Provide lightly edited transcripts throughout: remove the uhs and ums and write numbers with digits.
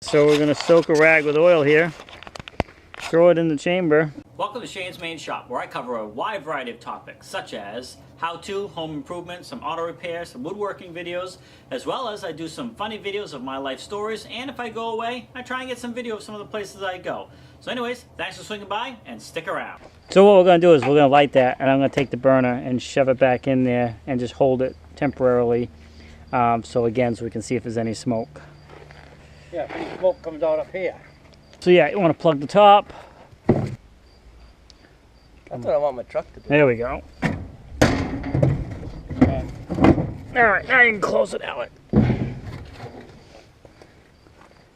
So we're going to soak a rag with oil here, throw it in the chamber. Welcome to Shane's Main Shop, where I cover a wide variety of topics, such as how-to, home improvement, some auto repair, some woodworking videos, as well as I do some funny videos of my life stories, and if I go away, I try and get some video of some of the places I go. So anyways, thanks for swinging by, and stick around. So what we're going to do is we're going to light that, and I'm going to take the burner and shove it back in there and just hold it temporarily, so we can see if there's any smoke. Yeah, if any smoke comes out up here. So yeah, you want to plug the top. That's what I want my truck to do. There we go. Alright, now you can close it out.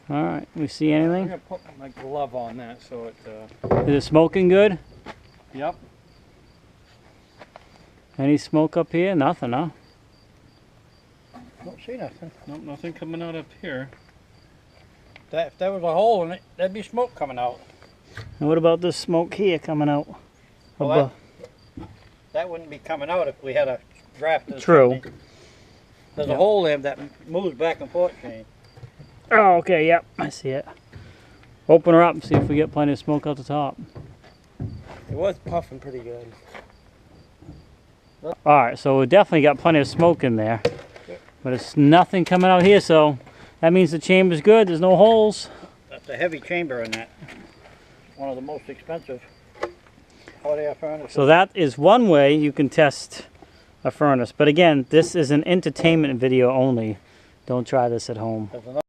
Alright, we see I'm anything? going to put my glove on that so it... Is it smoking good? Yep. Any smoke up here? Nothing, huh? Don't see nothing. Nope, nothing coming out up here. If there was a hole in it, there'd be smoke coming out. And what about this smoke here coming out? Well, that wouldn't be coming out if we had a draft. True. There's a hole there that moves back and forth, Shane. Oh, okay, yep, I see it. Open her up and see if we get plenty of smoke out the top. It was puffing pretty good. Alright, so we definitely got plenty of smoke in there. But it's nothing coming out here, so that means the chamber's good, there's no holes. That's a heavy chamber in that. One of the most expensive hot air furnaces. So that is one way you can test a furnace. But again, this is an entertainment video only. Don't try this at home. There's another